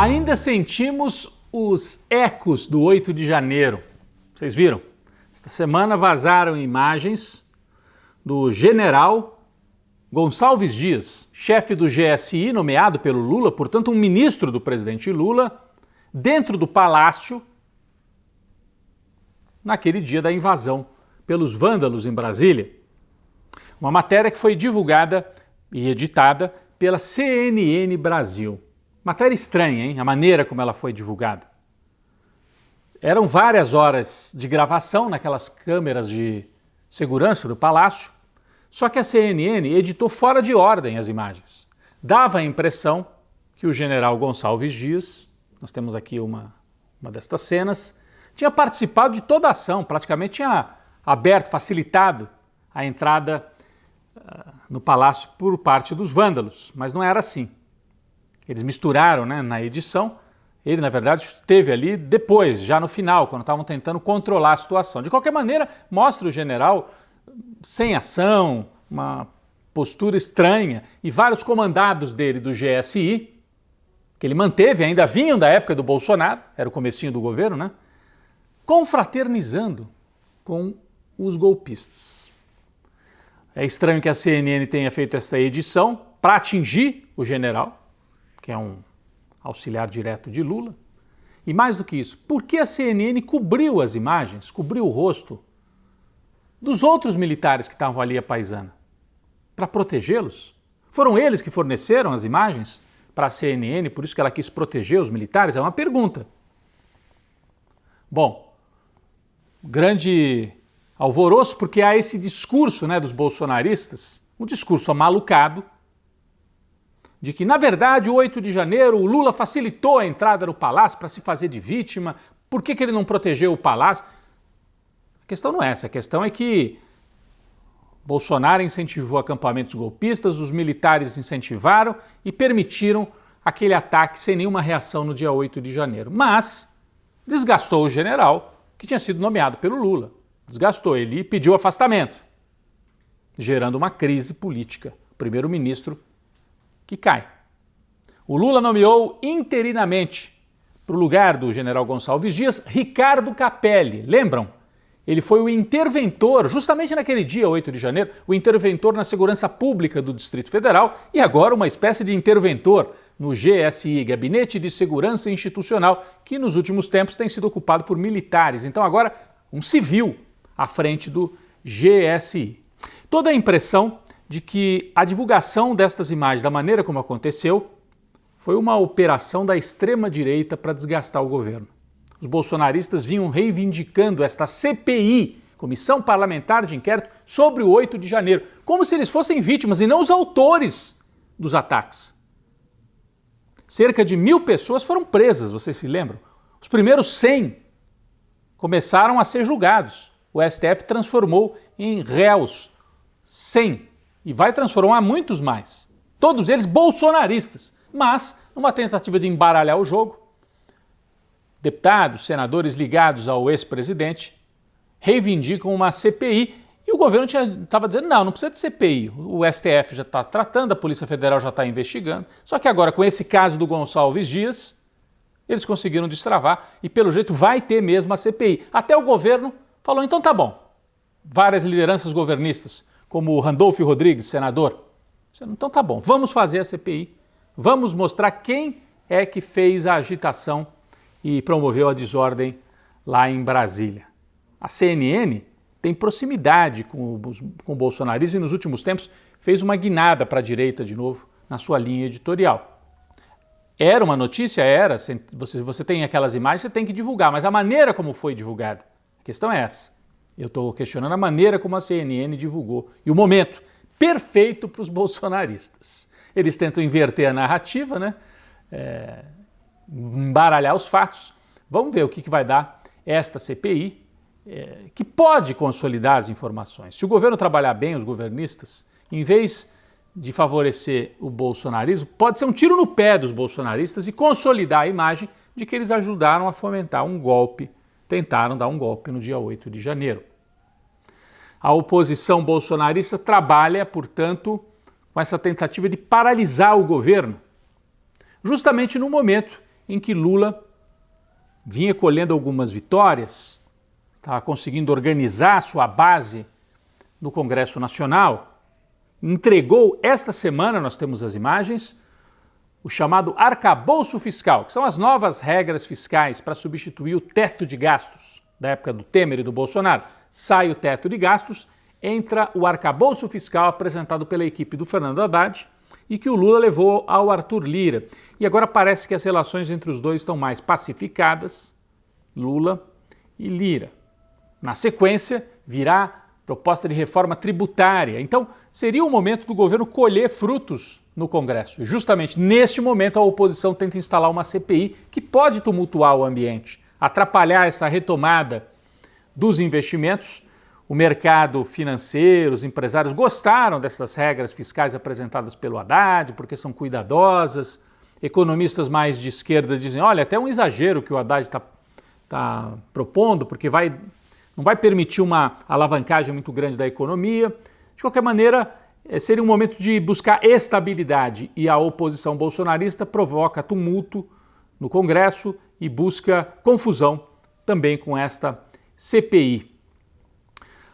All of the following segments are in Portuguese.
Ainda sentimos os ecos do 8 de janeiro. Vocês viram? Esta semana vazaram imagens do general Gonçalves Dias, chefe do GSI, nomeado pelo Lula, portanto um ministro do presidente Lula, dentro do palácio, naquele dia da invasão pelos vândalos em Brasília. Uma matéria que foi divulgada e editada pela CNN Brasil. Matéria estranha, hein? A maneira como ela foi divulgada. Eram várias horas de gravação naquelas câmeras de segurança do palácio, só que a CNN editou fora de ordem as imagens. Dava a impressão que o general Gonçalves Dias, nós temos aqui uma destas cenas, tinha participado de toda a ação, praticamente tinha aberto, facilitado a entrada no palácio por parte dos vândalos, mas não era assim. Eles misturaram, né, na edição. Ele, na verdade, esteve ali depois, já no final, quando estavam tentando controlar a situação. De qualquer maneira, mostra o general sem ação, uma postura estranha, e vários comandados dele do GSI, que ele manteve, ainda vinham da época do Bolsonaro, era o comecinho do governo, né? Confraternizando com os golpistas. É estranho que a CNN tenha feito essa edição para atingir o general, que é um auxiliar direto de Lula. E mais do que isso, por que a CNN cobriu as imagens, cobriu o rosto dos outros militares que estavam ali à paisana? Para protegê-los? Foram eles que forneceram as imagens para a CNN, por isso que ela quis proteger os militares? É uma pergunta. Bom, grande alvoroço porque há esse discurso, né, dos bolsonaristas, um discurso amalucado, de que, na verdade, o 8 de janeiro o Lula facilitou a entrada no palácio para se fazer de vítima. Por que ele não protegeu o palácio? A questão não é essa. A questão é que Bolsonaro incentivou acampamentos golpistas, os militares incentivaram e permitiram aquele ataque sem nenhuma reação no dia 8 de janeiro. Mas desgastou o general que tinha sido nomeado pelo Lula. Desgastou ele e pediu afastamento, gerando uma crise política. O primeiro-ministro que cai. O Lula nomeou interinamente para o lugar do general Gonçalves Dias Ricardo Capelli. Lembram? Ele foi o interventor, justamente naquele dia, 8 de janeiro, o interventor na segurança pública do Distrito Federal e agora uma espécie de interventor no GSI, Gabinete de Segurança Institucional, que nos últimos tempos tem sido ocupado por militares. Então agora um civil à frente do GSI. Toda a impressão de que a divulgação destas imagens, da maneira como aconteceu, foi uma operação da extrema-direita para desgastar o governo. Os bolsonaristas vinham reivindicando esta CPI, Comissão Parlamentar de Inquérito, sobre o 8 de janeiro, como se eles fossem vítimas e não os autores dos ataques. Cerca de 1.000 pessoas foram presas, vocês se lembram? Os primeiros 100 começaram a ser julgados. O STF transformou em réus 100 e vai transformar muitos mais. Todos eles bolsonaristas, mas numa tentativa de embaralhar o jogo, deputados, senadores ligados ao ex-presidente reivindicam uma CPI e o governo estava dizendo não precisa de CPI, o STF já está tratando, a Polícia Federal já está investigando, só que agora com esse caso do Gonçalves Dias, eles conseguiram destravar e pelo jeito vai ter mesmo a CPI. Até o governo falou, então tá bom, várias lideranças governistas, como o Randolfo Rodrigues, senador, então tá bom, vamos fazer a CPI, vamos mostrar quem é que fez a agitação e promoveu a desordem lá em Brasília. A CNN tem proximidade com o bolsonarismo e nos últimos tempos fez uma guinada para a direita de novo na sua linha editorial. Era uma notícia? Era. Você tem aquelas imagens, você tem que divulgar, mas a maneira como foi divulgada, a questão é essa. Eu estou questionando a maneira como a CNN divulgou e o momento perfeito para os bolsonaristas. Eles tentam inverter a narrativa, né? Embaralhar os fatos. Vamos ver o que vai dar esta CPI, que pode consolidar as informações. Se o governo trabalhar bem, os governistas, em vez de favorecer o bolsonarismo, pode ser um tiro no pé dos bolsonaristas e consolidar a imagem de que eles ajudaram a fomentar um golpe, tentaram dar um golpe no dia 8 de janeiro. A oposição bolsonarista trabalha, portanto, com essa tentativa de paralisar o governo, justamente no momento em que Lula vinha colhendo algumas vitórias, estava conseguindo organizar sua base no Congresso Nacional, entregou esta semana, nós temos as imagens, o chamado arcabouço fiscal, que são as novas regras fiscais para substituir o teto de gastos da época do Temer e do Bolsonaro. Sai o teto de gastos, entra o arcabouço fiscal apresentado pela equipe do Fernando Haddad e que o Lula levou ao Arthur Lira. E agora parece que as relações entre os dois estão mais pacificadas, Lula e Lira. Na sequência, virá proposta de reforma tributária. Então, seria o momento do governo colher frutos no Congresso. E justamente neste momento a oposição tenta instalar uma CPI que pode tumultuar o ambiente, atrapalhar essa retomada dos investimentos. O mercado financeiro, os empresários gostaram dessas regras fiscais apresentadas pelo Haddad, porque são cuidadosas. Economistas mais de esquerda dizem, olha, até um exagero que o Haddad está propondo, porque não vai permitir uma alavancagem muito grande da economia. De qualquer maneira, seria um momento de buscar estabilidade e a oposição bolsonarista provoca tumulto no Congresso e busca confusão também com esta CPI.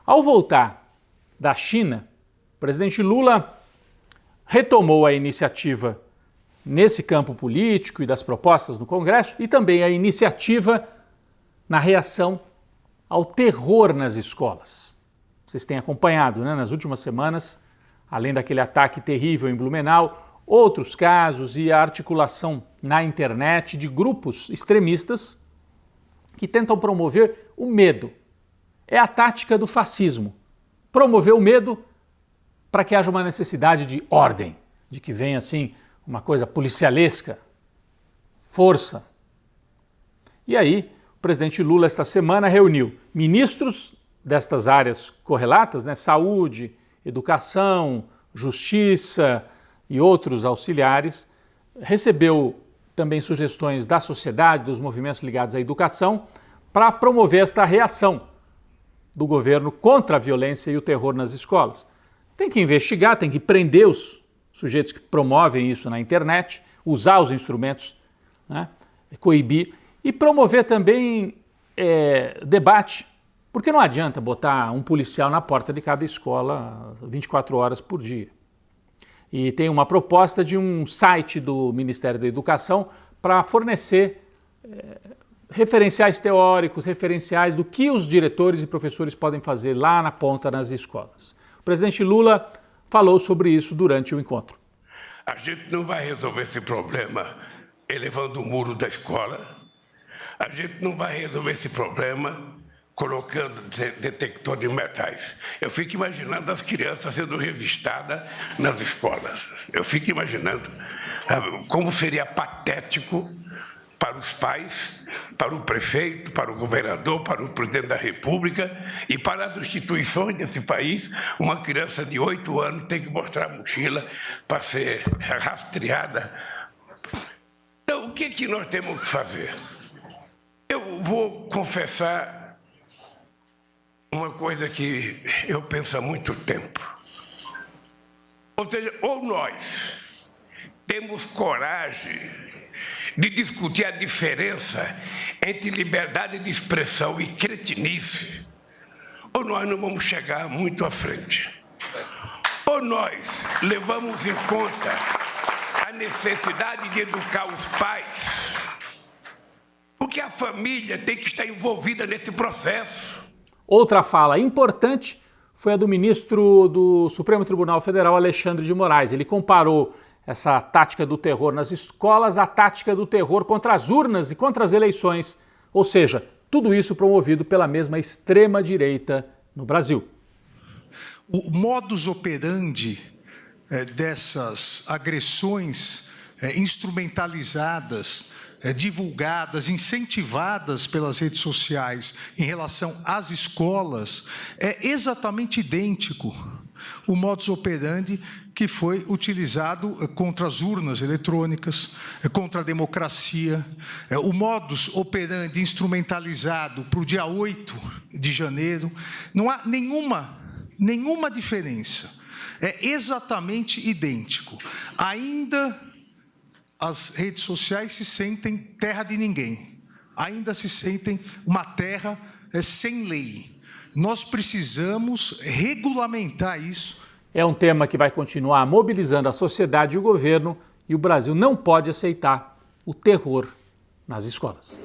Ao voltar da China, o presidente Lula retomou a iniciativa nesse campo político e das propostas no Congresso e também a iniciativa na reação ao terror nas escolas. Vocês têm acompanhado, né, nas últimas semanas, além daquele ataque terrível em Blumenau, outros casos e a articulação na internet de grupos extremistas que tentam promover o medo. É a tática do fascismo. Promover o medo para que haja uma necessidade de ordem, de que venha assim uma coisa policialesca, força. E aí, o presidente Lula esta semana reuniu ministros destas áreas correlatas, né, saúde, educação, justiça e outros auxiliares, recebeu também sugestões da sociedade, dos movimentos ligados à educação, para promover esta reação do governo contra a violência e o terror nas escolas. Tem que investigar, tem que prender os sujeitos que promovem isso na internet, usar os instrumentos, né, coibir e promover também debate, porque não adianta botar um policial na porta de cada escola 24 horas por dia. E tem uma proposta de um site do Ministério da Educação para fornecer referenciais teóricos, referenciais do que os diretores e professores podem fazer lá na ponta nas escolas. O presidente Lula falou sobre isso durante o encontro. A gente não vai resolver esse problema elevando o muro da escola. A gente não vai resolver esse problema colocando detector de metais. Eu fico imaginando as crianças sendo revistadas nas escolas. Eu fico imaginando como seria patético para os pais, para o prefeito, para o governador, para o presidente da República e para as instituições desse país, uma criança de 8 anos tem que mostrar a mochila para ser rastreada. Então, o que nós temos que fazer? Eu vou confessar uma coisa que eu penso há muito tempo. Ou seja, ou nós temos coragem de discutir a diferença entre liberdade de expressão e cretinice, ou nós não vamos chegar muito à frente. Ou nós levamos em conta a necessidade de educar os pais, porque a família tem que estar envolvida nesse processo. Outra fala importante foi a do ministro do Supremo Tribunal Federal, Alexandre de Moraes. Ele comparou essa tática do terror nas escolas à tática do terror contra as urnas e contra as eleições. Ou seja, tudo isso promovido pela mesma extrema-direita no Brasil. O modus operandi dessas agressões instrumentalizadas, divulgadas, incentivadas pelas redes sociais em relação às escolas é exatamente idêntico o modus operandi que foi utilizado contra as urnas eletrônicas, contra a democracia, o modus operandi instrumentalizado para o dia 8 de janeiro. Não há nenhuma diferença. É exatamente idêntico. Ainda as redes sociais se sentem terra de ninguém. Ainda se sentem uma terra sem lei. Nós precisamos regulamentar isso. É um tema que vai continuar mobilizando a sociedade e o governo, e o Brasil não pode aceitar o terror nas escolas.